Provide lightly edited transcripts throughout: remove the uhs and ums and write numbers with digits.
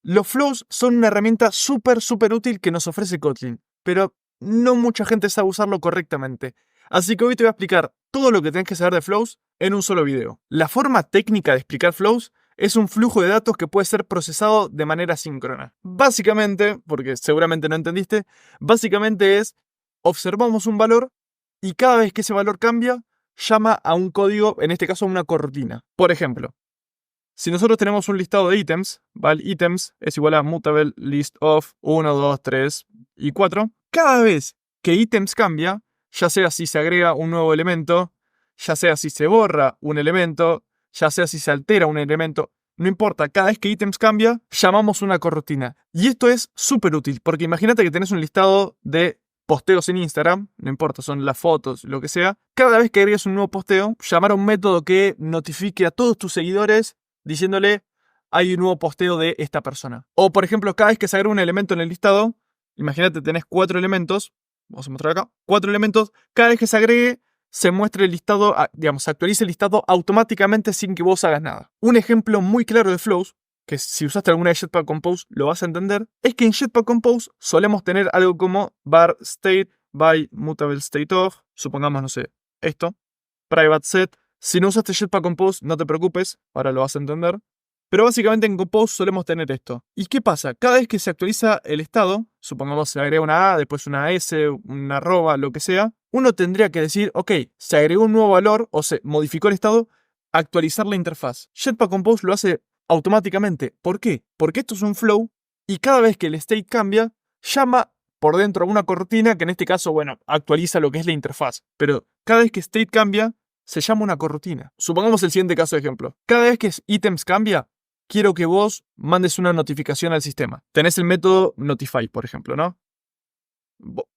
Los flows son una herramienta súper útil que nos ofrece Kotlin, pero no mucha gente sabe usarlo correctamente. Así que hoy te voy a explicar todo lo que tienes que saber de flows en un solo video. La forma técnica de explicar flows es un flujo de datos que puede ser procesado de manera síncrona. Básicamente, porque seguramente no entendiste, básicamente es observamos un valor y cada vez que ese valor cambia, llama a un código, en este caso a una cortina. Por ejemplo, si nosotros tenemos un listado de ítems, val ítems es igual a mutable list of 1, 2, 3 y 4, cada vez que ítems cambia, ya sea si se agrega un nuevo elemento, ya sea si se borra un elemento, ya sea si se altera un elemento, no importa, cada vez que ítems cambia, llamamos una corotina. Y esto es súper útil, porque imagínate que tenés un listado de posteos en Instagram, no importa, son las fotos, lo que sea. Cada vez que agregues un nuevo posteo, llamar a un método que notifique a todos tus seguidores diciéndole hay un nuevo posteo de esta persona. O por ejemplo, cada vez que se agrega un elemento en el listado, imagínate tenés 4 elementos, vamos a mostrar acá, 4 elementos, cada vez que se agregue, se muestre el listado, digamos, se actualice el listado automáticamente sin que vos hagas nada. Un ejemplo muy claro de flows, que si usaste alguna de Jetpack Compose lo vas a entender, es que en Jetpack Compose solemos tener algo como var state by mutable state of, supongamos, no sé, esto, private set. Si no usaste Jetpack Compose, no te preocupes, ahora lo vas a entender. Pero básicamente en Compose solemos tener esto. ¿Y qué pasa? Cada vez que se actualiza el estado, supongamos se agrega una A, después una S, una arroba, lo que sea, uno tendría que decir, ok, se agregó un nuevo valor o se modificó el estado, actualizar la interfaz. Jetpack Compose lo hace automáticamente. ¿Por qué? Porque esto es un flow y cada vez que el state cambia, llama por dentro a una cortina que en este caso, bueno, actualiza lo que es la interfaz. Pero cada vez que state cambia, se llama una cortina. Supongamos el siguiente caso de ejemplo. Cada vez que ítems cambia, quiero que vos mandes una notificación al sistema. Tenés el método notify, por ejemplo, ¿no?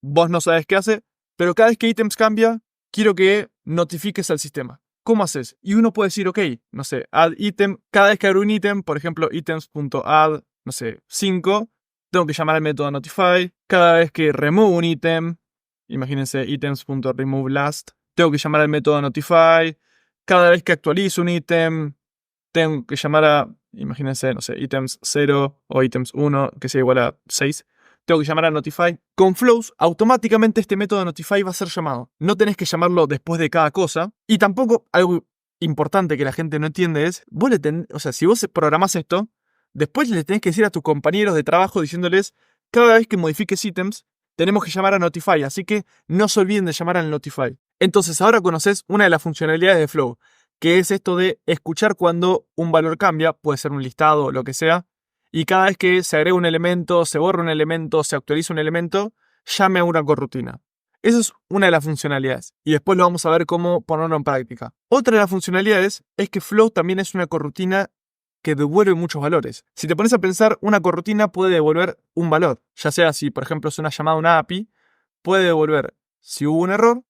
Vos no sabés qué hace, pero cada vez que ítems cambia, quiero que notifiques al sistema. ¿Cómo haces? Y uno puede decir, ok, no sé, add item. Cada vez que abro un ítem, por ejemplo, items.add, no sé, 5, tengo que llamar al método notify. Cada vez que remove un ítem, imagínense items.remove last, tengo que llamar al método notify. Cada vez que actualizo un ítem, tengo que llamar a, imagínense, no sé, items 0 o items 1, que sea igual a 6. Tengo que llamar a notify. Con flows, automáticamente este método notify va a ser llamado. No tenés que llamarlo después de cada cosa. Y tampoco, algo importante que la gente no entiende es, o sea, si vos programás esto, después le tenés que decir a tus compañeros de trabajo diciéndoles, cada vez que modifiques ítems, tenemos que llamar a notify. Así que no se olviden de llamar al notify. Entonces ahora conoces una de las funcionalidades de Flow, que es esto de escuchar cuando un valor cambia, puede ser un listado o lo que sea, y cada vez que se agrega un elemento, se borra un elemento, se actualiza un elemento, llame a una corrutina. Esa es una de las funcionalidades, y después lo vamos a ver cómo ponerlo en práctica. Otra de las funcionalidades es que Flow también es una corrutina que devuelve muchos valores. Si te pones a pensar, una corrutina puede devolver un valor, ya sea si, por ejemplo, es una llamada a una API, puede devolver si hubo un error,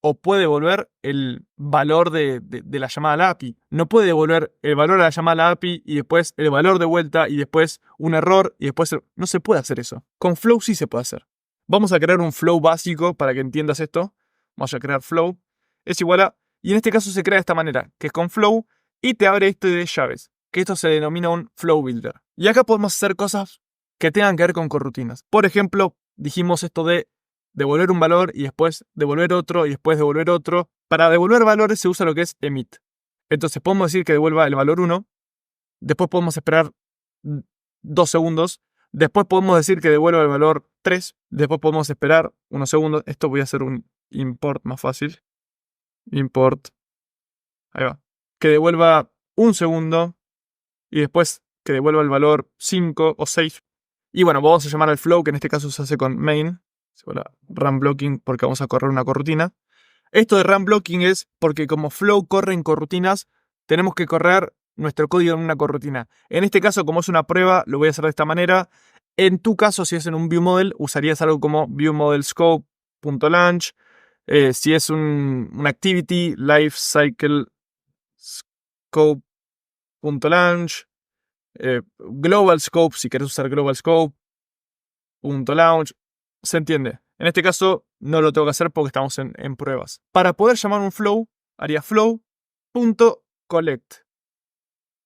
o puede devolver el valor de la llamada a la API. No puede devolver el valor a la llamada a la API y después el valor de vuelta y después un error y después... No se puede hacer eso. Con Flow sí se puede hacer. Vamos a crear un Flow básico para que entiendas esto. Vamos a crear Flow. Es igual a... Y en este caso se crea de esta manera, que es con Flow y te abre esto de llaves, que esto se denomina un Flow Builder. Y acá podemos hacer cosas que tengan que ver con corrutinas. Por ejemplo, dijimos esto de devolver un valor y después devolver otro y después devolver otro. Para devolver valores se usa lo que es emit. Entonces podemos decir que devuelva el valor 1, después podemos esperar 2 segundos, después podemos decir que devuelva el valor 3, después podemos esperar unos segundos. Esto voy a hacer un import más fácil. Import. Ahí va. Que devuelva un segundo y después que devuelva el valor 5 o 6. Y bueno, vamos a llamar al flow, que en este caso se hace con main. Run blocking porque vamos a correr una corrutina. Esto de run blocking es porque como Flow corre en corrutinas, tenemos que correr nuestro código en una corrutina. En este caso, como es una prueba, lo voy a hacer de esta manera. En tu caso, si es en un viewModel, usarías algo como viewModelScope.launch. Si es un activity, lifecycle scope.launch. Global scope, si querés usar global scope.launch. ¿Se entiende? En este caso no lo tengo que hacer porque estamos en pruebas. Para poder llamar un flow, haría flow.collect.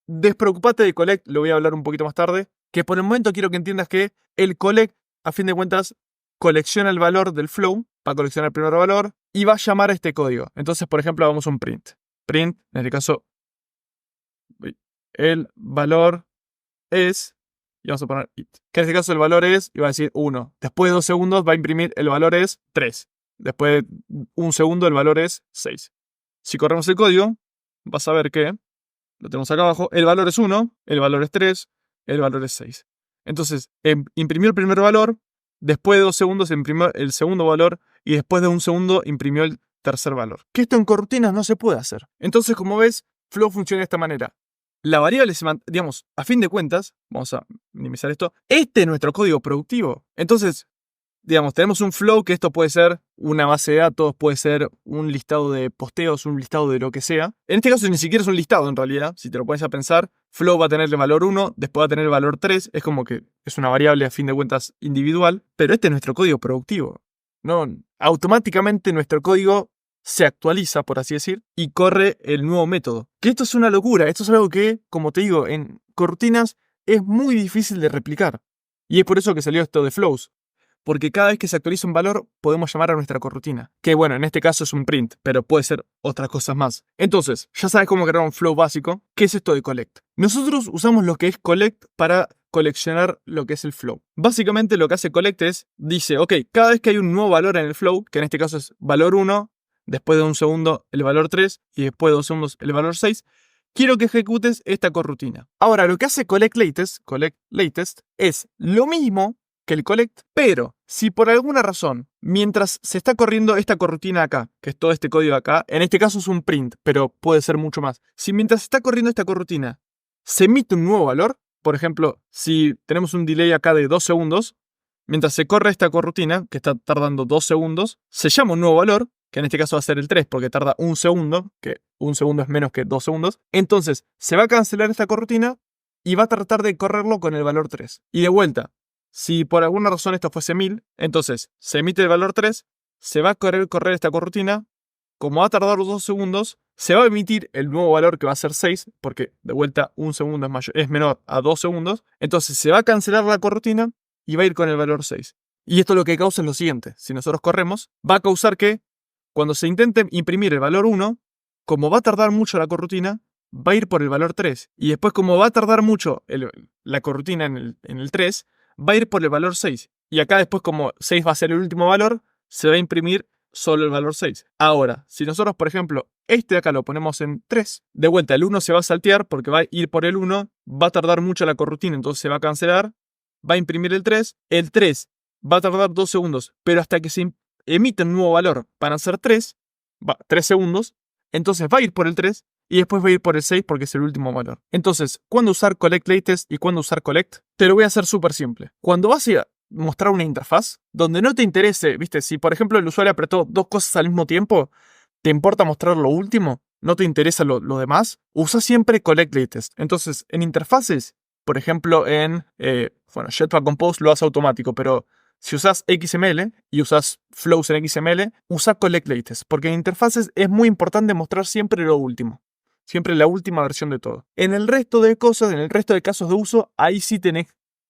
Despreocupate de collect, lo voy a hablar un poquito más tarde, que por el momento quiero que entiendas que el collect, a fin de cuentas, colecciona el valor del flow, va a coleccionar el primer valor y va a llamar a este código. Entonces, por ejemplo, hagamos un print. Print, en este caso, el valor es, y vamos a poner it. Que en este caso el valor es, y va a decir 1. Después de 2 segundos va a imprimir el valor es 3. Después de 1 segundo el valor es 6. Si corremos el código, vas a ver que, lo tenemos acá abajo, el valor es 1, el valor es 3, el valor es 6. Entonces, imprimió el primer valor, después de 2 segundos imprimió el segundo valor, y después de 1 segundo imprimió el tercer valor. Que esto en corrutinas no se puede hacer. Entonces, como ves, Flow funciona de esta manera. La variable se mantiene, digamos, a fin de cuentas, vamos a minimizar esto, este es nuestro código productivo. Entonces, digamos, tenemos un flow que esto puede ser una base de datos, puede ser un listado de posteos, un listado de lo que sea. En este caso ni siquiera es un listado en realidad, si te lo pones a pensar. Flow va a tener el valor 1, después va a tener el valor 3, es como que es una variable a fin de cuentas individual, pero este es nuestro código productivo. No, automáticamente nuestro código se actualiza, por así decir, y corre el nuevo método. Que esto es una locura, esto es algo que, como te digo, en cortinas es muy difícil de replicar. Y es por eso que salió esto de flows. Porque cada vez que se actualiza un valor, podemos llamar a nuestra corrutina. Que bueno, en este caso es un print, pero puede ser otras cosas más. Entonces, ya sabes cómo crear un flow básico. ¿Qué es esto de collect? Nosotros usamos lo que es collect para coleccionar lo que es el flow. Básicamente lo que hace collect es, dice, ok, cada vez que hay un nuevo valor en el flow, que en este caso es valor 1, después de 1 segundo el valor 3 y después de 2 segundos el valor 6, quiero que ejecutes esta corrutina. Ahora, lo que hace collect latest es lo mismo que el collect, pero si por alguna razón, mientras se está corriendo esta corrutina acá, que es todo este código acá, en este caso es un print, pero puede ser mucho más. Si mientras se está corriendo esta corrutina se emite un nuevo valor, por ejemplo, si tenemos un delay acá de 2 segundos, mientras se corre esta corrutina, que está tardando 2 segundos, se llama un nuevo valor, que en este caso va a ser el 3 porque tarda 1 segundo, que 1 segundo es menos que 2 segundos. Entonces se va a cancelar esta corrutina y va a tratar de correrlo con el valor 3. Y de vuelta, si por alguna razón esto fuese 1000, entonces se emite el valor 3, se va a correr esta corrutina, como va a tardar 2 segundos, se va a emitir el nuevo valor que va a ser 6, porque de vuelta 1 segundo es menor a 2 segundos, entonces se va a cancelar la corrutina y va a ir con el valor 6. Y esto lo que causa es lo siguiente, si nosotros corremos, va a causar que cuando se intente imprimir el valor 1, como va a tardar mucho la corrutina, va a ir por el valor 3. Y después, como va a tardar mucho la corrutina en el 3, va a ir por el valor 6. Y acá después, como 6 va a ser el último valor, se va a imprimir solo el valor 6. Ahora, si nosotros, por ejemplo, este de acá lo ponemos en 3, de vuelta el 1 se va a saltear porque va a ir por el 1, va a tardar mucho la corrutina, entonces se va a cancelar, va a imprimir el 3 va a tardar 2 segundos, pero hasta que se emite un nuevo valor para hacer 3 segundos, entonces va a ir por el 3 y después va a ir por el 6 porque es el último valor. Entonces, ¿cuándo usar collect latest y cuándo usar collect? Te lo voy a hacer súper simple. Cuando vas a mostrar una interfaz donde no te interese, viste, si por ejemplo el usuario apretó 2 cosas al mismo tiempo, ¿te importa mostrar lo último? ¿No te interesa lo demás? Usa siempre collect latest. Entonces, en interfaces, por ejemplo en, Jetpack Compose lo hace automático, pero si usas XML y usas flows en XML, usa collect latest, porque en interfaces es muy importante mostrar siempre lo último. Siempre la última versión de todo. En el resto de cosas, en el resto de casos de uso, ahí sí tenés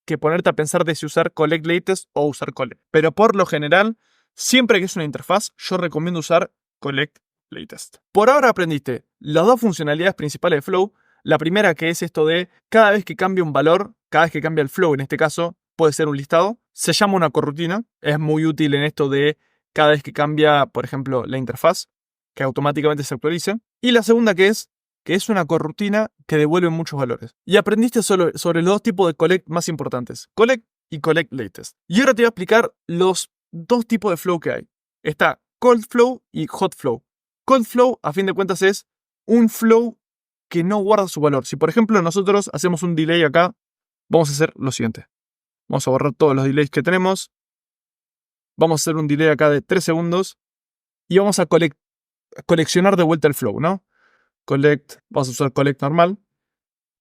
que ponerte a pensar de si usar collect latest o usar collect. Pero por lo general, siempre que es una interfaz, yo recomiendo usar collect latest. Por ahora aprendiste las dos funcionalidades principales de Flow. La primera, que es esto de cada vez que cambia un valor, cada vez que cambia el flow, en este caso, puede ser un listado, se llama una corrutina. Es muy útil en esto de cada vez que cambia, por ejemplo, la interfaz, que automáticamente se actualice. Y la segunda, que es una corrutina que devuelve muchos valores. Y aprendiste sobre los dos tipos de collect más importantes, collect y collect latest. Y ahora te voy a explicar los dos tipos de flow que hay. Está cold flow y hot flow. Cold flow, a fin de cuentas, es un flow que no guarda su valor. Si por ejemplo nosotros hacemos un delay acá, vamos a hacer lo siguiente. Vamos a borrar todos los delays que tenemos. Vamos a hacer un delay acá de 3 segundos. Y vamos a coleccionar de vuelta el flow, ¿no? Collect, vamos a usar collect normal.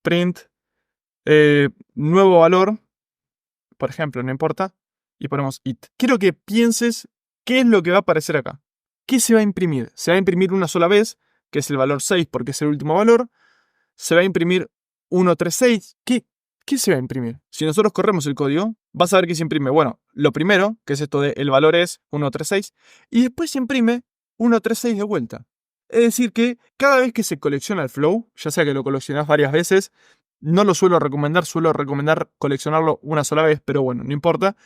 Print, nuevo valor, por ejemplo, no importa. Y ponemos it. Quiero que pienses qué es lo que va a aparecer acá. ¿Qué se va a imprimir? Se va a imprimir una sola vez, que es el valor 6 porque es el último valor. Se va a imprimir 136. ¿qué se va a imprimir? Si nosotros corremos el código, vas a ver que se imprime, bueno, lo primero, que es esto de el valor es 136, y después se imprime 136 de vuelta. Es decir que cada vez que se colecciona el flow, ya sea que lo coleccionás varias veces, no lo suelo recomendar coleccionarlo una sola vez, pero bueno, no importa.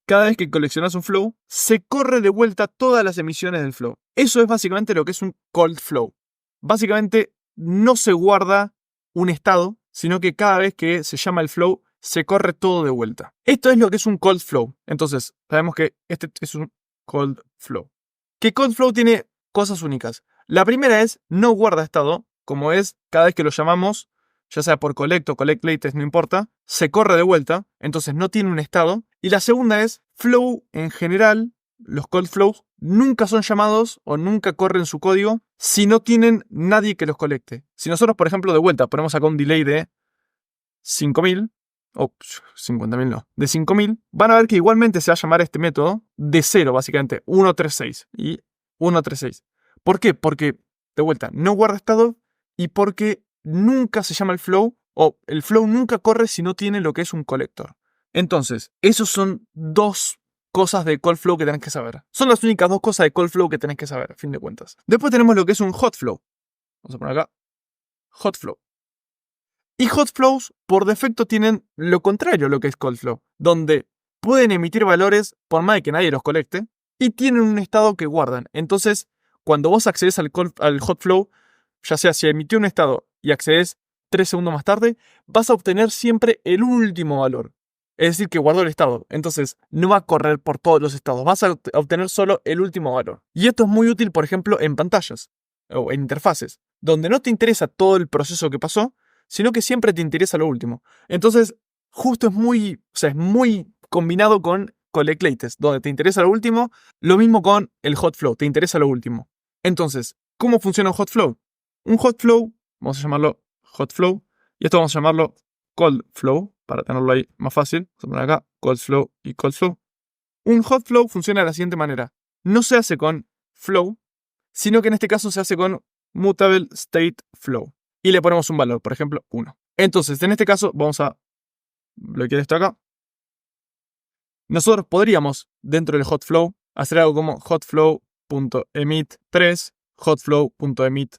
Cada vez que coleccionas un flow, se corre de vuelta todas las emisiones del flow. Eso es básicamente lo que es un cold flow. Básicamente no se guarda un estado, sino que cada vez que se llama el flow, se corre todo de vuelta. Esto es lo que es un cold flow. Entonces, sabemos que este es un cold flow. Que cold flow tiene cosas únicas. La primera es no guarda estado, como es cada vez que lo llamamos, ya sea por collect o collect latest, no importa, se corre de vuelta, entonces no tiene un estado. Y la segunda es flow en general, los cold flows nunca son llamados o nunca corren su código si no tienen nadie que los colecte. Si nosotros, por ejemplo, de vuelta ponemos acá un delay de 5000, o 50.000 no, de 5000, van a ver que igualmente se va a llamar este método de 0, básicamente, 136 y 136. ¿Por qué? Porque, de vuelta, no guarda estado y porque nunca se llama el flow, o el flow nunca corre si no tiene lo que es un colector. Entonces, esos son dos cosas de cold flow que tenés que saber. Son las únicas dos cosas de cold flow que tenés que saber, a fin de cuentas. Después tenemos lo que es un hot flow. Vamos a poner acá, hot flow. Y hot flows por defecto tienen lo contrario a lo que es cold flow, donde pueden emitir valores por más de que nadie los colecte y tienen un estado que guardan. Entonces, cuando vos accedes al hot flow, ya sea si emitió un estado y accedes 3 segundos más tarde, vas a obtener siempre el último valor. Es decir, que guardó el estado. Entonces, no va a correr por todos los estados. Vas a obtener solo el último valor. Y esto es muy útil, por ejemplo, en pantallas o en interfaces, donde no te interesa todo el proceso que pasó, sino que siempre te interesa lo último. Entonces, justo es muy combinado con collect latest, donde te interesa lo último, lo mismo con el hot flow, te interesa lo último. Entonces, ¿cómo funciona un hot flow? Un hot flow, vamos a llamarlo hot flow, y esto vamos a llamarlo cold flow, para tenerlo ahí más fácil. Vamos a poner acá cold flow y cold flow. Un hot flow funciona de la siguiente manera. No se hace con flow, sino que en este caso se hace con mutable state flow. Y le ponemos un valor, por ejemplo, 1. Entonces, en este caso, vamos a bloquear esto acá. Nosotros podríamos, dentro del hot flow, hacer algo como hotflow.emit 3, hotflow.emit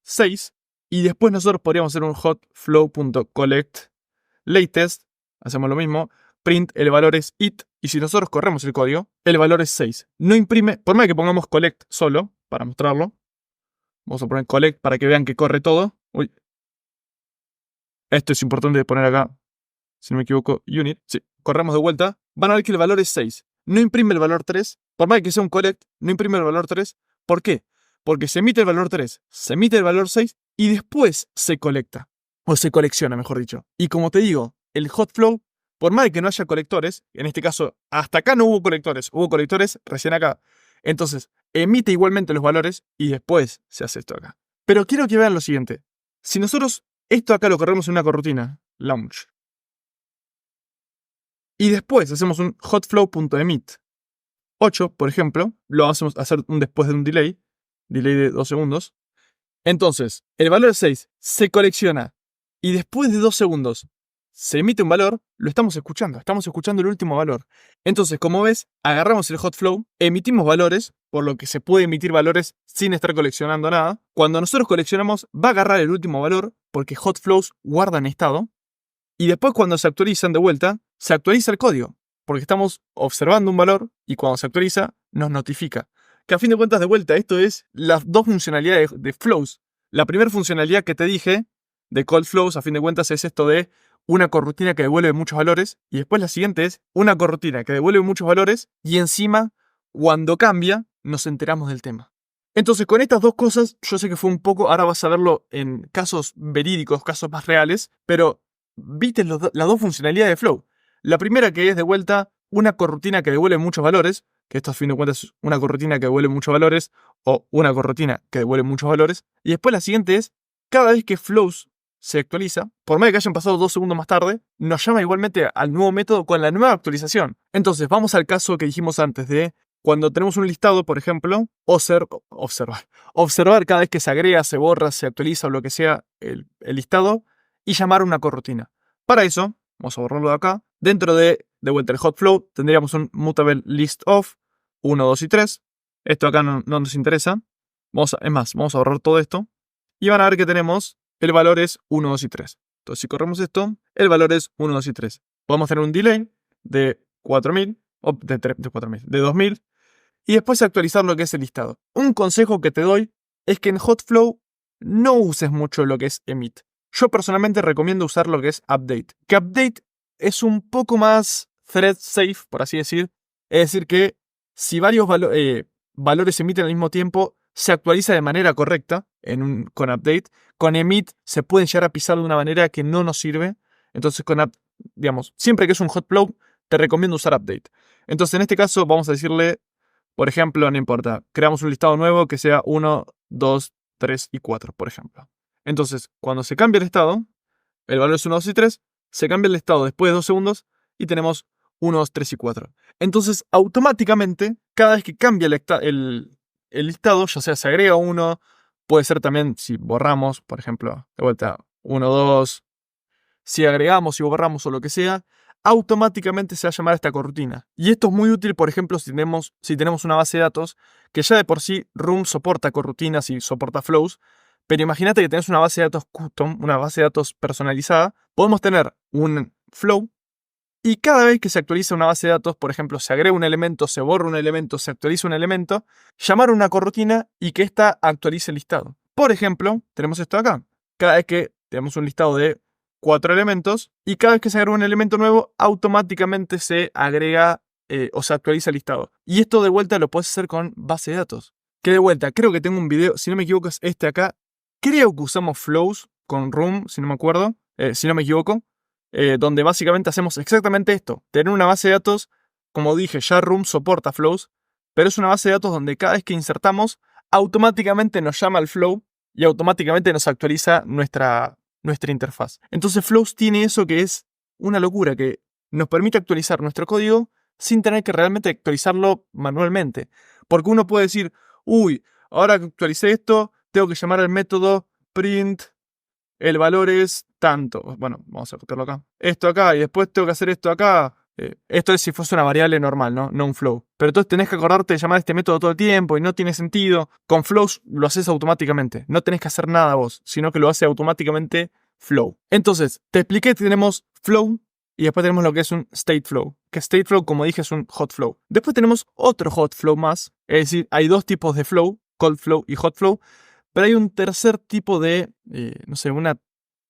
6, y después nosotros podríamos hacer un hotflow.collect latest, hacemos lo mismo, print, el valor es it, y si nosotros corremos el código, el valor es 6. No imprime, por más que pongamos collect solo, para mostrarlo, vamos a poner collect para que vean que corre todo. Uy. Esto es importante de poner acá, si no me equivoco, unit. Sí, corremos de vuelta. Van a ver que el valor es 6. No imprime el valor 3. Por más que sea un collect, no imprime el valor 3. ¿Por qué? Porque se emite el valor 3, se emite el valor 6 y después se colecta. O se colecciona, mejor dicho. Y como te digo, el hot flow, por más de que no haya colectores, en este caso, hasta acá no hubo colectores recién acá. Entonces, emite igualmente los valores y después se hace esto acá. Pero quiero que vean lo siguiente. Si nosotros esto acá lo corremos en una corrutina, launch, y después hacemos un hotflow.emit 8, por ejemplo, lo hacemos hacer después de un delay de 2 segundos. Entonces, el valor 6 se colecciona y después de 2 segundos se emite un valor, lo estamos escuchando el último valor. Entonces, como ves, agarramos el hotflow, emitimos valores, por lo que se puede emitir valores sin estar coleccionando nada. Cuando nosotros coleccionamos, va a agarrar el último valor, porque hotflows guardan estado, y después cuando se actualizan de vuelta, se actualiza el código, porque estamos observando un valor y cuando se actualiza nos notifica. Que a fin de cuentas de vuelta esto es las dos funcionalidades de flows. La primera funcionalidad que te dije de cold flows a fin de cuentas es esto de una corrutina que devuelve muchos valores y después la siguiente es una corrutina que devuelve muchos valores y encima cuando cambia nos enteramos del tema. Entonces con estas dos cosas yo sé que fue un poco, ahora vas a verlo en casos verídicos, casos más reales, pero viste las dos funcionalidades de flow. La primera que es de vuelta una corrutina que devuelve muchos valores, que esto a fin de cuentas es una corrutina que devuelve muchos valores o una corrutina que devuelve muchos valores. Y después la siguiente es, cada vez que flows se actualiza, por más que hayan pasado 2 segundos más tarde, nos llama igualmente al nuevo método con la nueva actualización. Entonces vamos al caso que dijimos antes de cuando tenemos un listado, por ejemplo, observar cada vez que se agrega, se borra, se actualiza o lo que sea el listado y llamar una corrutina. Para eso, Vamos a borrarlo de acá. Dentro de vuelta el hot flow, tendríamos un mutable list of 1, 2 y 3. Esto acá no nos interesa. Vamos a borrar todo esto. Y van a ver que tenemos, el valor es 1, 2 y 3. Entonces, si corremos esto, el valor es 1, 2 y 3. Podemos tener un delay de 4000, o de 2000, y después actualizar lo que es el listado. Un consejo que te doy es que en Hotflow no uses mucho lo que es emit. Yo personalmente recomiendo usar lo que es update. Que update es un poco más thread safe, por así decir. Es decir que si varios valores se emiten al mismo tiempo, se actualiza de manera correcta con update. Con emit se pueden llegar a pisar de una manera que no nos sirve. Entonces siempre que es un hotflow, te recomiendo usar update. Entonces en este caso vamos a decirle, por ejemplo, no importa, creamos un listado nuevo que sea 1, 2, 3 y 4, por ejemplo. Entonces, cuando se cambia el estado, el valor es 1, 2 y 3, se cambia el estado después de 2 segundos y tenemos 1, 2, 3 y 4. Entonces, automáticamente, cada vez que cambia el listado, ya sea se agrega uno, puede ser también si borramos, por ejemplo, de vuelta 1, 2, si agregamos, si borramos o lo que sea, automáticamente se va a llamar a esta corrutina. Y esto es muy útil, por ejemplo, si tenemos una base de datos que ya de por sí Room soporta corrutinas y soporta flows, pero imagínate que tenés una base de datos custom, una base de datos personalizada, podemos tener un flow y cada vez que se actualiza una base de datos, por ejemplo, se agrega un elemento, se borra un elemento, se actualiza un elemento, llamar a una corrutina y que ésta actualice el listado. Por ejemplo, tenemos esto acá. Cada vez que tenemos un listado de 4 elementos y cada vez que se agrega un elemento nuevo, automáticamente se agrega o se actualiza el listado. Y esto de vuelta lo puedes hacer con base de datos. Que de vuelta, creo que tengo un video, si no me equivoco es este acá. Creo que usamos flows con Room, si no me acuerdo, si no me equivoco. Donde básicamente hacemos exactamente esto. Tener una base de datos, como dije, ya Room soporta flows, pero es una base de datos donde cada vez que insertamos, automáticamente nos llama al flow y automáticamente nos actualiza nuestra interfaz. Entonces Flows tiene eso que es una locura, que nos permite actualizar nuestro código sin tener que realmente actualizarlo manualmente. Porque uno puede decir, uy, ahora que actualicé esto, tengo que llamar al método print, el valor es tanto. Bueno, vamos a copiarlo acá. Esto acá, y después tengo que hacer esto acá. Esto es si fuese una variable normal, ¿no? No un flow. Pero entonces tenés que acordarte de llamar a este método todo el tiempo y no tiene sentido. Con flows lo haces automáticamente. No tenés que hacer nada vos, sino que lo hace automáticamente Flow. Entonces, te expliqué que tenemos flow y después tenemos lo que es un state flow. Que state flow, como dije, es un hot flow. Después tenemos otro hot flow más. Es decir, hay dos tipos de flow, cold flow y hot flow. Pero hay un tercer tipo de, una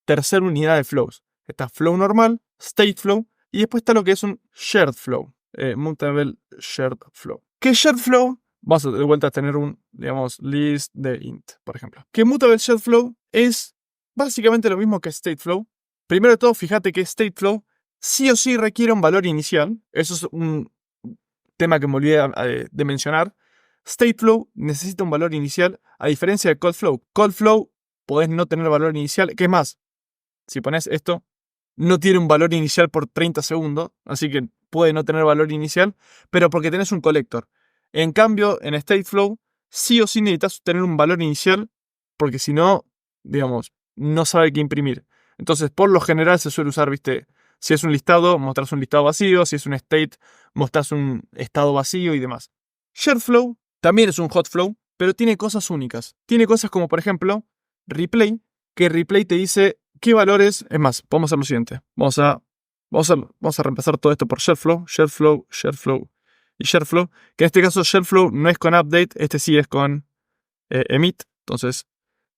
tercera unidad de flows. Está flow normal, state flow, y después está lo que es un shared flow, mutable shared flow. ¿Qué es shared flow? Vamos a de vuelta a tener un, list de int, por ejemplo. Que mutable shared flow es básicamente lo mismo que state flow. Primero de todo, fíjate que state flow sí o sí requiere un valor inicial. Eso es un tema que me olvidé de mencionar. Stateflow necesita un valor inicial, a diferencia de Coldflow. Coldflow podés no tener valor inicial. ¿Qué más? Si pones esto, no tiene un valor inicial por 30 segundos, así que puede no tener valor inicial, pero porque tenés un collector. En cambio, en Stateflow, sí o sí necesitas tener un valor inicial, porque si no, no sabe qué imprimir. Entonces, por lo general se suele usar, si es un listado, mostrás un listado vacío, si es un state, mostrás un estado vacío y demás. Sharedflow también es un hotflow, pero tiene cosas únicas. Tiene cosas como, por ejemplo, replay, que replay te dice qué valores. Es más, vamos a hacer lo siguiente. Vamos a reemplazar todo esto por sharedflow, sharedflow, sharedflow y sharedflow. Que en este caso sharedflow no es con update, este sí es con emit. Entonces,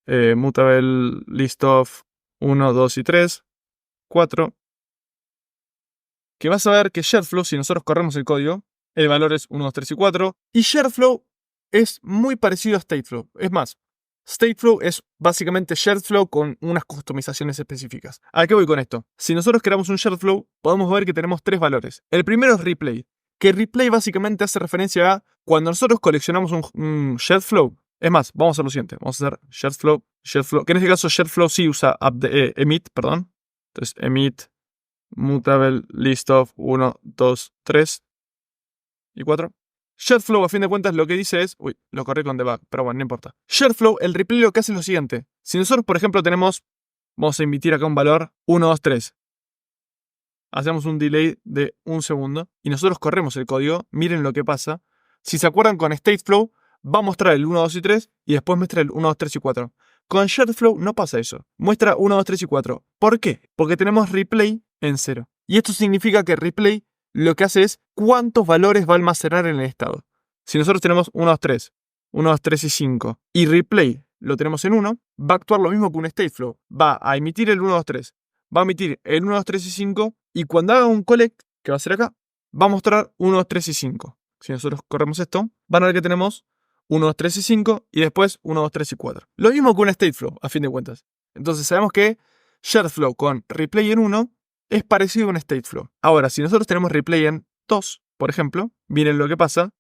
mutable list of 1, 2 y 3, 4. Que vas a ver que sharedflow, si nosotros corremos el código, el valor es 1, 2, 3 y 4. Y sharedflow es muy parecido a stateflow. Es más, stateflow es básicamente sharedflow con unas customizaciones específicas. ¿A qué voy con esto? Si nosotros creamos un sharedflow, podemos ver que tenemos tres valores. El primero es replay, que replay básicamente hace referencia a cuando nosotros coleccionamos un sharedflow. Es más, vamos a hacer lo siguiente. Vamos a hacer sharedflow, que en este caso sharedflow sí usa emit, perdón. Entonces emit mutable list of 1, 2, 3 y 4. Sharedflow, a fin de cuentas, lo que dice es... Uy, lo corrí con debug, pero bueno, no importa. Sharedflow, el replay lo que hace es lo siguiente. Si nosotros, por ejemplo, tenemos... Vamos a emitir acá un valor 1, 2, 3. hacemos un delay de 1 segundo y nosotros corremos el código, miren lo que pasa. Si se acuerdan, con Stateflow va a mostrar el 1, 2 y 3 y después muestra el 1, 2, 3 y 4. Con SharedFlow no pasa eso. Muestra 1, 2, 3 y 4. ¿Por qué? Porque tenemos replay en 0. Y esto significa que replay lo que hace es cuántos valores va a almacenar en el estado. Si nosotros tenemos 1, 2, 3, 1, 2, 3 y 5 y replay lo tenemos en 1, va a actuar lo mismo que un Stateflow. Va a emitir el 1, 2, 3, va a emitir el 1, 2, 3 y 5 y cuando haga un collect, que va a ser acá, va a mostrar 1, 2, 3 y 5. Si nosotros corremos esto, van a ver que tenemos 1, 2, 3 y 5 y después 1, 2, 3 y 4. Lo mismo que un Stateflow, a fin de cuentas. Entonces sabemos que SharedFlow con replay en 1 es parecido a un Stateflow. Ahora, si nosotros tenemos replay en 2, por ejemplo, miren lo que pasa.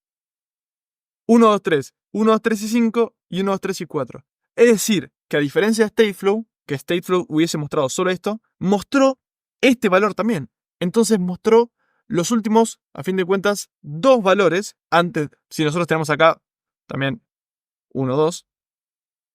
1, 2, 3, 1, 2, 3 y 5 y 1, 2, 3 y 4. Es decir, que a diferencia de Stateflow, que Stateflow hubiese mostrado solo esto, mostró este valor también. Entonces mostró los últimos, a fin de cuentas, dos valores. Antes, si nosotros tenemos acá también 1, 2,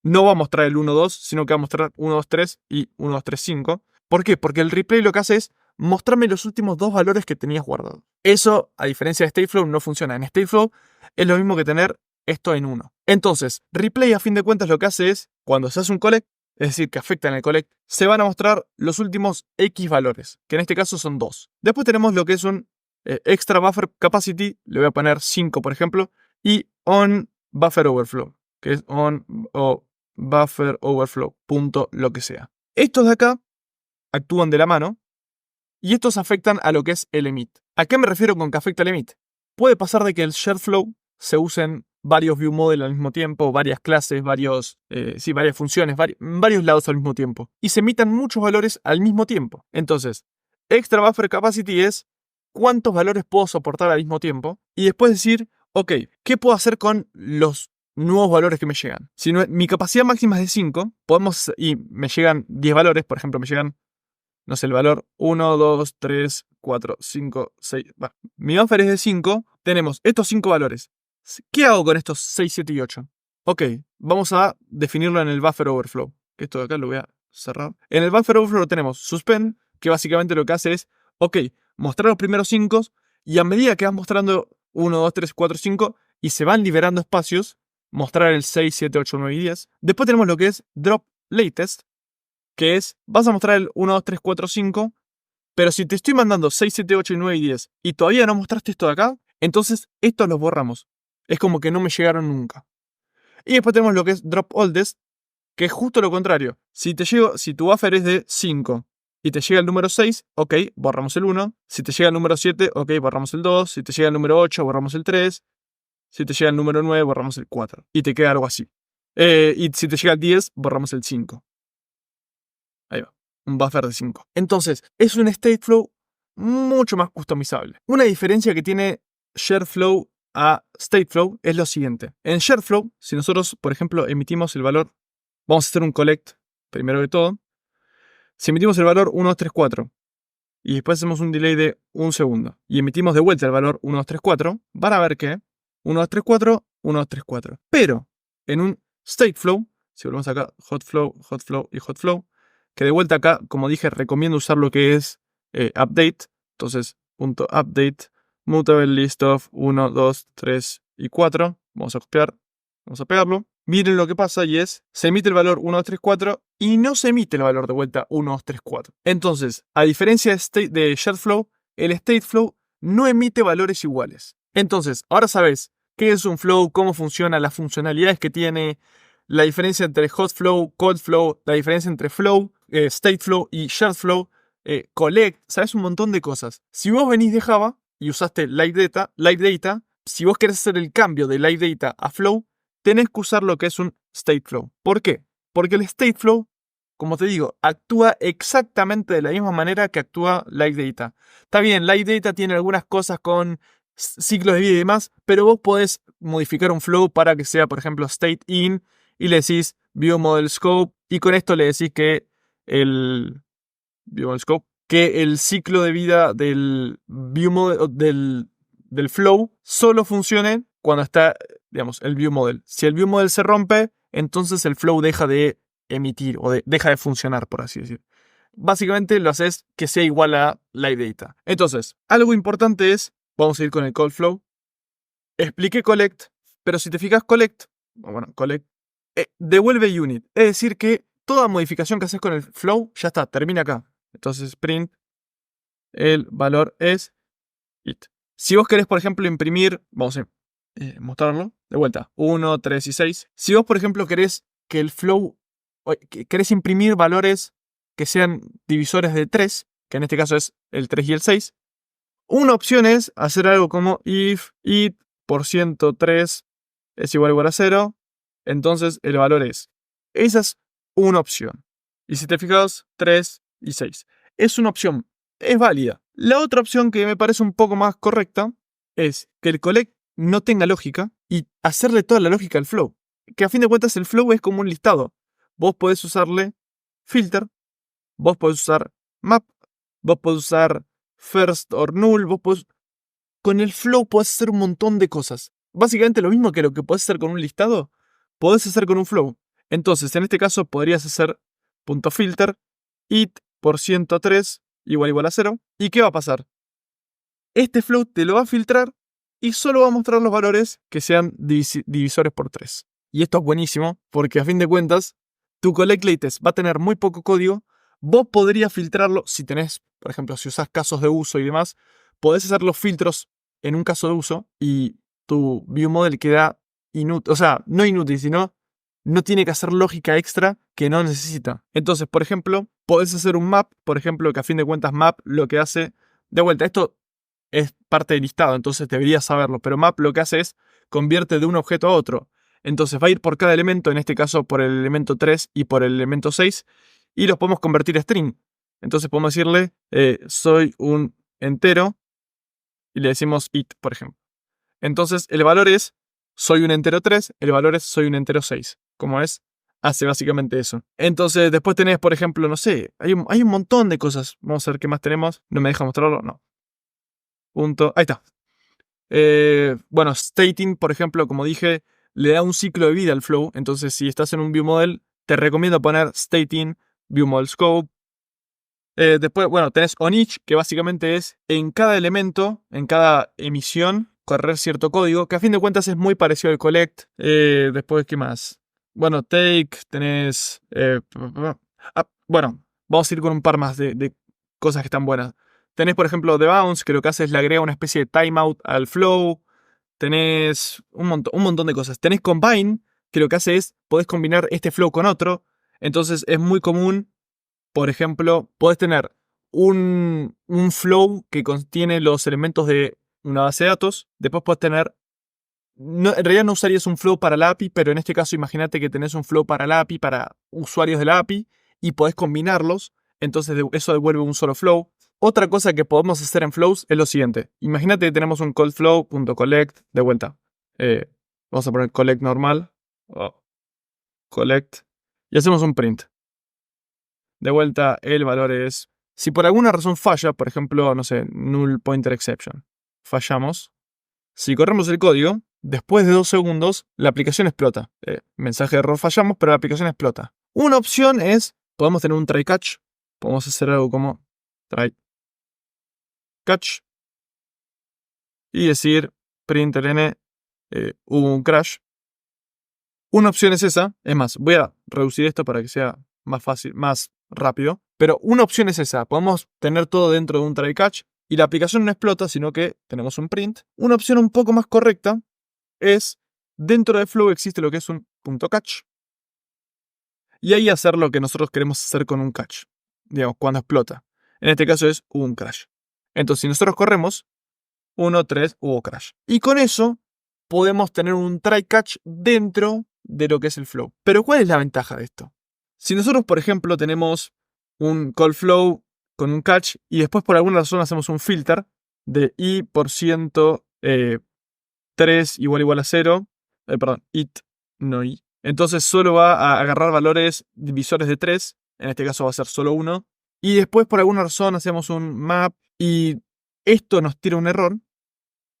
no va a mostrar el 1, 2, sino que va a mostrar 1, 2, 3 y 1, 2, 3, 5. ¿Por qué? Porque el replay lo que hace es mostrarme los últimos dos valores que tenías guardados. Eso, a diferencia de Stateflow, no funciona. En Stateflow es lo mismo que tener esto en 1. Entonces, replay a fin de cuentas lo que hace es, cuando se hace un collect, es decir, que afecta en el collect, se van a mostrar los últimos X valores, que en este caso son 2. Después tenemos lo que es un extra buffer capacity, le voy a poner 5 por ejemplo, y on buffer overflow, que es on o buffer overflow, punto lo que sea. Estos de acá actúan de la mano y estos afectan a lo que es el emit. ¿A qué me refiero con que afecta el emit? Puede pasar de que el SharedFlow se usen varios viewModel al mismo tiempo, varias clases, varias funciones, varios lados al mismo tiempo. Y se emitan muchos valores al mismo tiempo. Entonces, extra buffer capacity es cuántos valores puedo soportar al mismo tiempo. Y después decir, ok, ¿qué puedo hacer con los nuevos valores que me llegan? Si mi capacidad máxima es de 5, y me llegan 10 valores, por ejemplo, me llegan, no sé, el valor 1, 2, 3, 4, 5, 6. Mi buffer es de 5, tenemos estos 5 valores. ¿Qué hago con estos 6, 7 y 8? Ok, vamos a definirlo en el buffer overflow. Que esto de acá lo voy a cerrar. En el buffer overflow tenemos suspend, que básicamente lo que hace es, ok, mostrar los primeros 5 y a medida que vas mostrando 1, 2, 3, 4, 5 y se van liberando espacios, mostrar el 6, 7, 8, 9 y 10. Después tenemos lo que es drop latest, que es, vas a mostrar el 1, 2, 3, 4, 5, pero si te estoy mandando 6, 7, 8, 9 y 10 y todavía no mostraste esto de acá, entonces estos los borramos. Es como que no me llegaron nunca. Y después tenemos lo que es drop oldest, que es justo lo contrario. Si tu buffer es de 5 y te llega el número 6, ok, borramos el 1. Si te llega el número 7, ok, borramos el 2. Si te llega el número 8, borramos el 3. Si te llega el número 9, borramos el 4. Y te queda algo así. Y si te llega el 10, borramos el 5. Ahí va. Un buffer de 5. Entonces, es un Stateflow mucho más customizable. Una diferencia que tiene SharedFlow a Stateflow es lo siguiente. En SharedFlow, si nosotros, por ejemplo, emitimos el valor, vamos a hacer un collect, primero de todo. Si emitimos el valor 1, 2, 3, 4 y después hacemos un delay de 1 segundo y emitimos de vuelta el valor 1, 2, 3, 4, van a ver que 1, 2, 3, 4, 1, 2, 3, 4. Pero en un Stateflow, si volvemos acá, hotflow, hotflow y hotflow, que de vuelta acá, como dije, recomiendo usar lo que es update. Entonces, punto update, mutable list of 1, 2, 3 y 4. Vamos a copiar, vamos a pegarlo. Miren lo que pasa y es, se emite el valor 1, 2, 3, 4 y no se emite el valor de vuelta 1, 2, 3, 4. Entonces, a diferencia de SharedFlow, el Stateflow no emite valores iguales. Entonces, ahora sabes qué es un flow, cómo funciona, las funcionalidades que tiene, la diferencia entre hotflow, coldflow, la diferencia entre flow, Stateflow y SharedFlow, collect, sabes un montón de cosas. Si vos venís de Java y usaste Live Data, si vos querés hacer el cambio de Live Data a Flow, tenés que usar lo que es un Stateflow. ¿Por qué? Porque el Stateflow, como te digo, actúa exactamente de la misma manera que actúa Live Data. Está bien, Live Data tiene algunas cosas con ciclos de vida y demás, pero vos podés modificar un flow para que sea, por ejemplo, state in, y le decís view model scope, y con esto le decís que el ciclo de vida del view model, del flow solo funcione cuando está, digamos, el view model. Si el view model se rompe, entonces el flow deja de emitir o deja de funcionar, por así decir. básicamente lo haces que sea igual a live data. Entonces, algo importante es, vamos a ir con el call flow. Expliqué collect, pero si te fijas collect, devuelve unit. Es decir que toda modificación que haces con el flow ya está, termina acá. Entonces print, el valor es it. Si vos querés, por ejemplo, imprimir, vamos a mostrarlo de vuelta, 1, 3 y 6. Si vos, por ejemplo, querés que el flow, querés imprimir valores que sean divisores de 3, que en este caso es el 3 y el 6, una opción es hacer algo como if it por 103 es igual a 0, entonces el valor es. Esa es una opción. Y si te fijas, 3 y 6. Es una opción, es válida. La otra opción que me parece un poco más correcta es que el collect no tenga lógica y hacerle toda la lógica al flow. Que a fin de cuentas el flow es como un listado. Vos podés usarle filter, vos podés usar map, vos podés usar first or null, con el flow podés hacer un montón de cosas. Básicamente lo mismo que lo que podés hacer con un listado, podés hacer con un flow. Entonces, en este caso podrías hacer .filter it por 103 igual a 0. ¿Y qué va a pasar? Este flow te lo va a filtrar y solo va a mostrar los valores que sean divisores por 3. Y esto es buenísimo porque a fin de cuentas, tu collect latest va a tener muy poco código. Vos podrías filtrarlo si tenés, por ejemplo, si usás casos de uso y demás, podés hacer los filtros en un caso de uso y tu view model queda inútil. O sea, no inútil, sino no tiene que hacer lógica extra que no necesita. Entonces, por ejemplo, podés hacer un map, por ejemplo, que a fin de cuentas map lo que hace, de vuelta, esto es parte del listado, entonces deberías saberlo, pero map lo que hace es convierte de un objeto a otro. Entonces va a ir por cada elemento, en este caso por el elemento 3 y por el elemento 6, y los podemos convertir a string. Entonces podemos decirle, soy un entero, y le decimos it, por ejemplo. Entonces el valor es, soy un entero 3, el valor es, soy un entero 6. Como es, hace básicamente eso. Entonces después tenés, por ejemplo, no sé, hay un montón de cosas. Vamos a ver qué más tenemos. ¿No me deja mostrarlo? No. Punto. Ahí está. Bueno, stating, por ejemplo, como dije, le da un ciclo de vida al flow. Entonces, si estás en un view model, te recomiendo poner stating view model scope. Después, bueno, tenés on each, que básicamente es en cada elemento, en cada emisión, correr cierto código, que a fin de cuentas es muy parecido al collect. Después, ¿qué más? Bueno, take, tenés... bueno, vamos a ir con un par más de cosas que están buenas. Tenés, por ejemplo, The Bounce, que lo que hace es le agrega una especie de timeout al flow. Tenés un montón de cosas. Tenés Combine, que lo que hace es, podés combinar este flow con otro. Entonces es muy común, por ejemplo, podés tener un flow que contiene los elementos de una base de datos. Después podés tener... No, en realidad no usarías un flow para la API, pero en este caso imagínate que tenés un flow para la API, para usuarios de la API, y podés combinarlos. Entonces eso devuelve un solo flow. Otra cosa que podemos hacer en flows es lo siguiente. Imagínate que tenemos un call flow.collect de vuelta. Vamos a poner collect normal. Collect. Y hacemos un print. De vuelta, el valor es... Si por alguna razón falla, por ejemplo, no sé, null pointer exception. Fallamos. Si corremos el código, después de 2 segundos, la aplicación explota. Mensaje de error, fallamos, pero la aplicación explota. Una opción es, podemos tener un try catch. Podemos hacer algo como try catch y decir println hubo un crash. Una opción es esa. Es más, voy a reducir esto para que sea más fácil, más rápido. Pero una opción es esa. Podemos tener todo dentro de un try catch y la aplicación no explota, sino que tenemos un print. Una opción un poco más correcta es, dentro de Flow existe lo que es un .catch. Y ahí hacer lo que nosotros queremos hacer con un catch. Digamos, cuando explota. En este caso es un crash. Entonces, si nosotros corremos, 1, 3, hubo crash. Y con eso podemos tener un try catch dentro de lo que es el flow. Pero ¿cuál es la ventaja de esto? Si nosotros, por ejemplo, tenemos un call flow con un catch y después por alguna razón hacemos un filter de i por 3 igual a 0, perdón, it, no i. Entonces solo va a agarrar valores divisores de 3, en este caso va a ser solo 1. Y después por alguna razón hacemos un map y esto nos tira un error.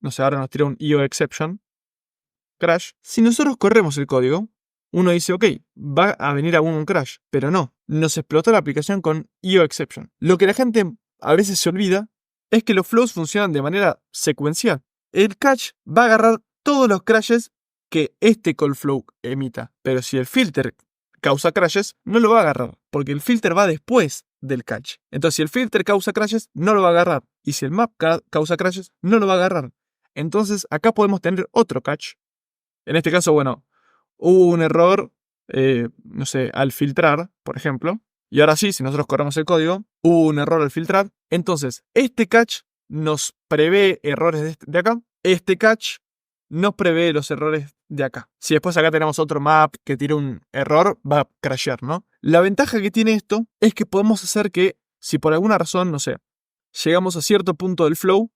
No sé, ahora nos tira un IO exception. Crash. Si nosotros corremos el código, uno dice, ok, va a venir aún un crash, pero no, nos explotó la aplicación con IO exception. Lo que la gente a veces se olvida es que los flows funcionan de manera secuencial. El catch va a agarrar todos los crashes que este call flow emita, pero si el filter causa crashes, no lo va a agarrar, porque el filter va después del catch. Entonces, si el filter causa crashes, no lo va a agarrar, y si el map causa crashes, no lo va a agarrar. Entonces, acá podemos tener otro catch. En este caso, bueno, hubo un error, no sé, al filtrar, por ejemplo. Y ahora sí, si nosotros corremos el código, hubo un error al filtrar. Entonces, este catch nos prevé errores de acá. Este catch nos prevé los errores de acá. Si después acá tenemos otro map que tira un error, va a crashear, ¿no? La ventaja que tiene esto es que podemos hacer que, si por alguna razón, no sé, llegamos a cierto punto del flow,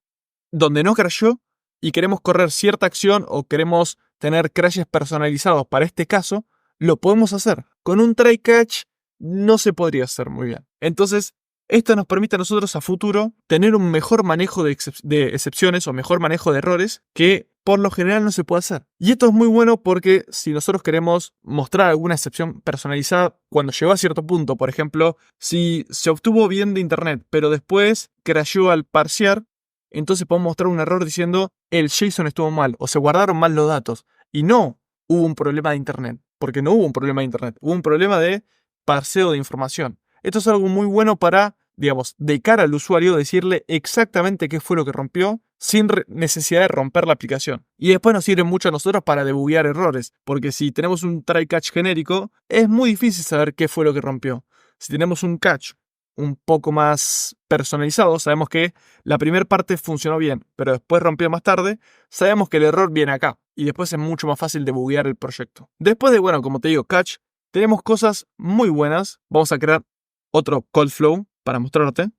donde no crasheó, y queremos correr cierta acción o queremos tener crashes personalizados para este caso, lo podemos hacer. Con un try catch no se podría hacer muy bien. Entonces, esto nos permite a nosotros a futuro tener un mejor manejo de excepciones o mejor manejo de errores que por lo general no se puede hacer. Y esto es muy bueno porque si nosotros queremos mostrar alguna excepción personalizada cuando llegó a cierto punto, por ejemplo, si se obtuvo bien de internet, pero después crasheó al parsear, entonces podemos mostrar un error diciendo el JSON estuvo mal o se guardaron mal los datos. Y no hubo un problema de internet, porque no hubo un problema de internet, hubo un problema de parseo de información. Esto es algo muy bueno para, digamos, de cara al usuario decirle exactamente qué fue lo que rompió sin necesidad de romper la aplicación. Y después nos sirve mucho a nosotros para debuguear errores, porque si tenemos un try catch genérico, es muy difícil saber qué fue lo que rompió. Si tenemos un catch un poco más personalizado, sabemos que la primera parte funcionó bien, pero después rompió más tarde, sabemos que el error viene acá, y después es mucho más fácil debuguear el proyecto. Después de, bueno, como te digo, catch, tenemos cosas muy buenas. Vamos a crear otro call flow para mostrarte.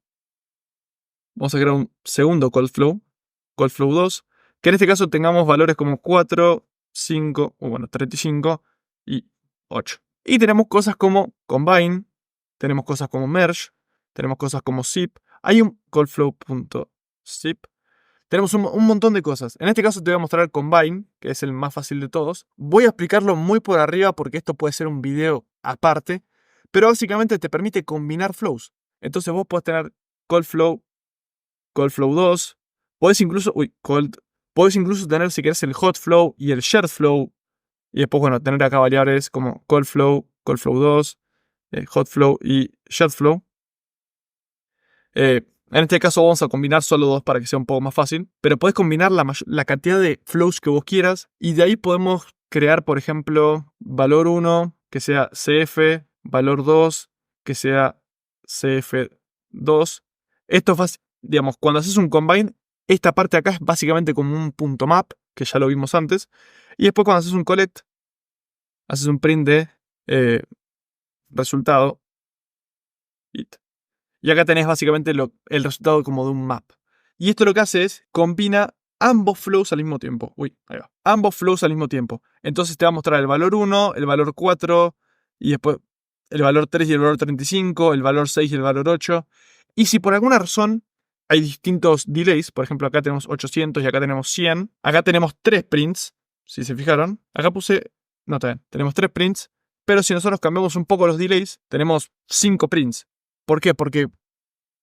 Vamos a crear un segundo call flow 2, que en este caso tengamos valores como 4, 5, o bueno, 35 y 8. Y tenemos cosas como combine, tenemos cosas como merge, tenemos cosas como zip. Hay un callflow.zip. Tenemos un montón de cosas. En este caso te voy a mostrar combine, que es el más fácil de todos. Voy a explicarlo muy por arriba porque esto puede ser un video aparte, pero básicamente te permite combinar flows. Entonces vos podés tener callflow 2. Podés incluso, podés incluso tener, si querés, el hot flow y el shared flow. Y después, bueno, tener acá variables como callflow 2, hot flow y shared flow. En este caso vamos a combinar solo dos para que sea un poco más fácil, pero podés combinar la cantidad de flows que vos quieras y de ahí podemos crear, por ejemplo, valor 1 que sea CF, valor 2 que sea CF2. Esto es fácil, digamos, cuando haces un combine, esta parte acá es básicamente como un punto map, que ya lo vimos antes, y después cuando haces un collect, haces un print de resultado. Y acá tenés básicamente el resultado como de un map. Y esto lo que hace es combina ambos flows al mismo tiempo. Ahí va. Ambos flows al mismo tiempo. Entonces te va a mostrar el valor 1, el valor 4, y después el valor 3 y el valor 35, el valor 6 y el valor 8. Y si por alguna razón hay distintos delays, por ejemplo acá tenemos 800 y acá tenemos 100, acá tenemos 3 prints, si se fijaron. Acá puse, no, está bien, tenemos 3 prints, pero si nosotros cambiamos un poco los delays, tenemos 5 prints. ¿Por qué? Porque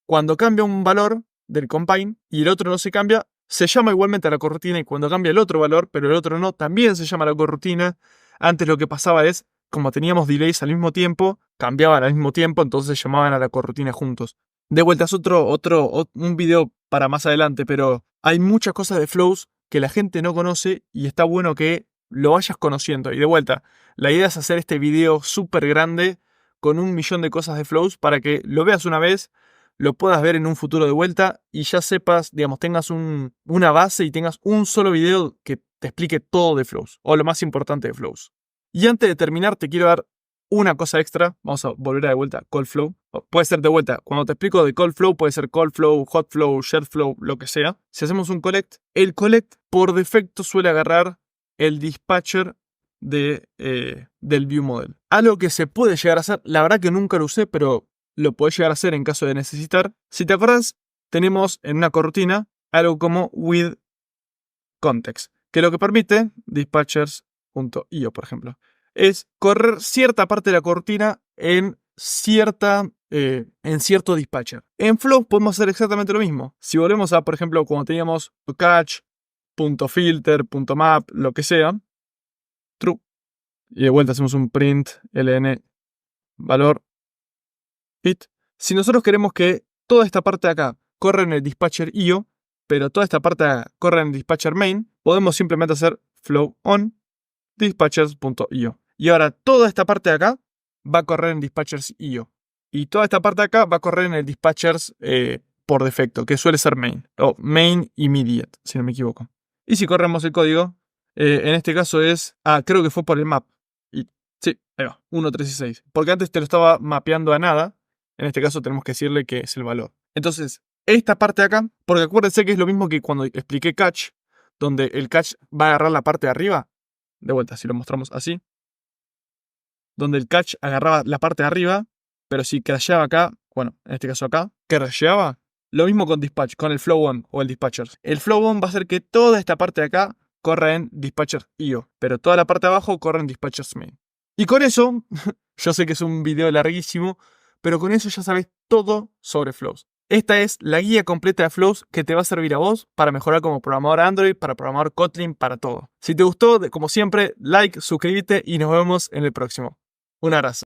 cuando cambia un valor del combine y el otro no se cambia, se llama igualmente a la coroutine, y cuando cambia el otro valor, pero el otro no, también se llama a la coroutine. Antes lo que pasaba es, como teníamos delays al mismo tiempo, cambiaban al mismo tiempo, entonces se llamaban a la coroutine juntos. De vuelta es un video para más adelante, pero hay muchas cosas de flows que la gente no conoce y está bueno que lo vayas conociendo. Y de vuelta, la idea es hacer este video súper grande con 1.000.000 de cosas de flows para que lo veas una vez, lo puedas ver en un futuro de vuelta y ya sepas, digamos, tengas una base y tengas un solo video que te explique todo de flows o lo más importante de flows. Y antes de terminar te quiero dar una cosa extra. Vamos a volver de vuelta a call flow. Puede ser de vuelta, cuando te explico de call flow, puede ser call flow, hot flow, shared flow, lo que sea. Si hacemos un collect, el collect por defecto suele agarrar el dispatcher del view model. Algo que se puede llegar a hacer, la verdad que nunca lo usé, pero lo podés llegar a hacer en caso de necesitar. Si te acuerdas, tenemos en una cortina algo como with context, que lo que permite dispatchers.io, por ejemplo. es correr cierta parte de la cortina en cierto dispatcher. En Flow podemos hacer exactamente lo mismo. Si volvemos a, por ejemplo, cuando teníamos catch, .filter, .map, lo que sea, true, y de vuelta hacemos un print ln valor it. Si nosotros queremos que toda esta parte de acá corra en el dispatcher io, pero toda esta parte de acá corra en el dispatcher main, podemos simplemente hacer flow on dispatchers.io. Y ahora toda esta parte de acá va a correr en dispatchers.io. Y toda esta parte de acá va a correr en el dispatchers por defecto, que suele ser main. O main immediate, si no me equivoco. Y si corremos el código, en este caso es... creo que fue por el map. Y sí, ahí va, 1, 3 y 6. Porque antes te lo estaba mapeando a nada. En este caso tenemos que decirle que es el valor. Entonces, esta parte de acá, porque acuérdense que es lo mismo que cuando expliqué catch, donde el catch va a agarrar la parte de arriba. De vuelta, si lo mostramos así. Donde el catch agarraba la parte de arriba, pero si crasheaba acá, bueno, en este caso acá, crasheaba, lo mismo con dispatch, con el flow on o el dispatchers. El flow on va a hacer que toda esta parte de acá corra en dispatchers.io, pero toda la parte de abajo corre en dispatchers main. Y con eso, yo sé que es un video larguísimo, pero con eso ya sabes todo sobre flows. Esta es la guía completa de flows que te va a servir a vos para mejorar como programador Android, para programador Kotlin, para todo. Si te gustó, como siempre, like, suscríbete y nos vemos en el próximo. Un abrazo.